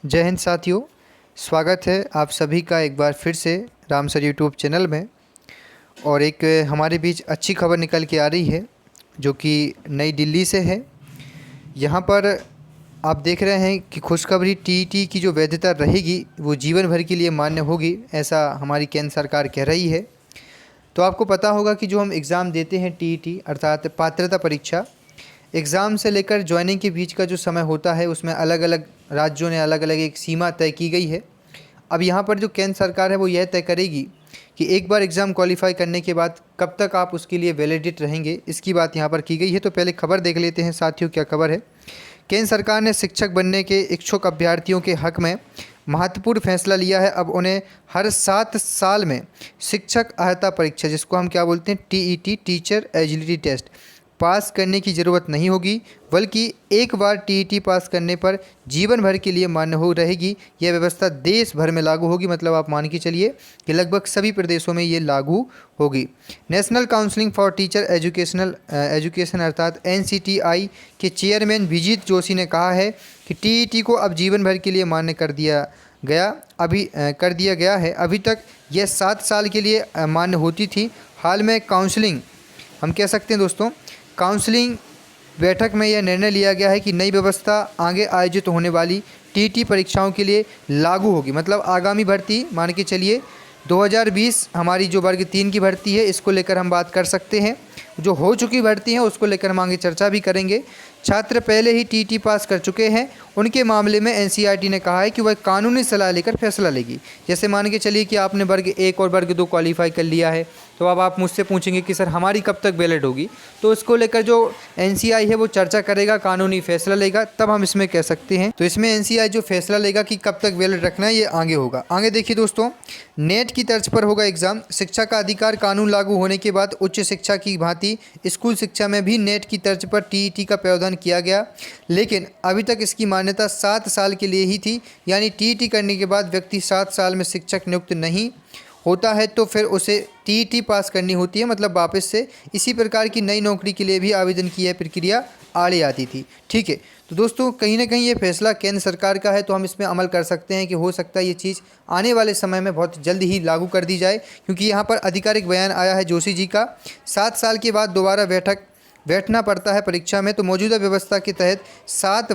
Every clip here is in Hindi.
जय हिंद साथियों, स्वागत है आप सभी का एक बार फिर से राम सर यूट्यूब चैनल में। और एक हमारे बीच अच्छी खबर निकल के आ रही है जो कि नई दिल्ली से है। यहाँ पर आप देख रहे हैं कि खुशखबरी टीईटी की जो वैधता रहेगी वो जीवन भर के लिए मान्य होगी, ऐसा हमारी केंद्र सरकार कह रही है। तो आपको पता होगा कि जो हम एग्ज़ाम देते हैं टीईटी अर्थात पात्रता परीक्षा, एग्ज़ाम से लेकर ज्वाइनिंग के बीच का जो समय होता है उसमें अलग अलग राज्यों ने अलग अलग एक सीमा तय की गई है। अब यहाँ पर जो केंद्र सरकार है वो यह तय करेगी कि एक बार एग्ज़ाम क्वालिफाई करने के बाद कब तक आप उसके लिए वैलिडेट रहेंगे, इसकी बात यहाँ पर की गई है। तो पहले खबर देख लेते हैं साथियों, क्या खबर है। केंद्र सरकार ने शिक्षक बनने के इच्छुक अभ्यर्थियों के हक में महत्वपूर्ण फैसला लिया है। अब उन्हें हर 7 साल में शिक्षक अर्हता परीक्षा, जिसको हम क्या बोलते हैं टीईटी, टीचर एलिजिबिलिटी टेस्ट, पास करने की ज़रूरत नहीं होगी, बल्कि एक बार टीईटी पास करने पर जीवन भर के लिए मान्य हो रहेगी। यह व्यवस्था देश भर में लागू होगी, मतलब आप मान के चलिए कि लगभग सभी प्रदेशों में ये लागू होगी। National counselling for teacher education अर्थात एनसीटीआई के चेयरमैन विजीत जोशी ने कहा है कि टीईटी को अब जीवन भर के लिए मान्य कर दिया गया है। अभी तक यह 7 साल के लिए मान्य होती थी। हाल में काउंसलिंग, हम कह सकते हैं दोस्तों, काउंसलिंग बैठक में यह निर्णय लिया गया है कि नई व्यवस्था आगे आयोजित होने वाली टीईटी परीक्षाओं के लिए लागू होगी। मतलब आगामी भर्ती, मान के चलिए 2020 हमारी जो वर्ग 3 की भर्ती है, इसको लेकर हम बात कर सकते हैं। जो हो चुकी भर्ती हैं उसको लेकर हम आगे चर्चा भी करेंगे। छात्र पहले ही टीईटी पास कर चुके हैं, उनके मामले में एनसीईआरटी ने कहा है कि वह कानूनी सलाह लेकर फैसला लेगी। जैसे मान के चलिए कि आपने वर्ग 1 और वर्ग 2 क्वालिफाई कर लिया है, तो अब आप मुझसे पूछेंगे कि सर हमारी कब तक वैलिड होगी। तो इसको लेकर जो एनसीईआरटी है वो चर्चा करेगा, कानूनी फैसला लेगा, तब हम इसमें कह सकते हैं। तो इसमें एनसीईआरटी जो फैसला लेगा कि कब तक वैलिड रखना है, ये आगे होगा। आगे देखिए दोस्तों, नेट की तर्ज पर होगा एग्ज़ाम। शिक्षा का अधिकार कानून लागू होने के बाद उच्च शिक्षा की भांति स्कूल शिक्षा में भी नेट की तर्ज पर टीईटी का प्रावधान किया गया, लेकिन अभी तक इसकी मान्यता 7 साल के लिए ही थी। यानी टीईटी करने के बाद व्यक्ति 7 साल में शिक्षक नियुक्त नहीं होता है तो फिर उसे टीईटी पास करनी होती है, मतलब वापस से। इसी प्रकार की नई नौकरी के लिए भी आवेदन की यह प्रक्रिया आड़े आती थी। ठीक है, तो दोस्तों कहीं ना कहीं ये फैसला केंद्र सरकार का है, तो हम इसमें अमल कर सकते हैं कि हो सकता है ये चीज़ आने वाले समय में बहुत जल्द ही लागू कर दी जाए, क्योंकि यहाँ पर आधिकारिक बयान आया है जोशी जी का। 7 साल के बाद दोबारा बैठना पड़ता है परीक्षा में। तो मौजूदा व्यवस्था के तहत 7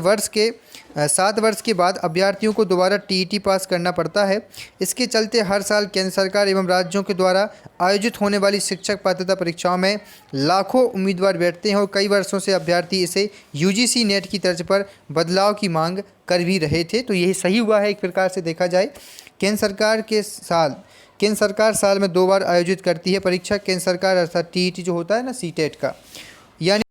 वर्ष के बाद अभ्यर्थियों को दोबारा टीईटी पास करना पड़ता है। इसके चलते हर साल केंद्र सरकार एवं राज्यों के द्वारा आयोजित होने वाली शिक्षक पात्रता परीक्षाओं में लाखों उम्मीदवार बैठते हैं और कई वर्षों से अभ्यर्थी इसे यूजीसी नेट की तर्ज पर बदलाव की मांग कर भी रहे थे। तो यही सही हुआ है एक प्रकार से देखा जाए। केंद्र सरकार साल में 2 बार आयोजित करती है परीक्षा। केंद्र सरकार अर्थात टीईटी जो होता है ना, सीटेट का, यानी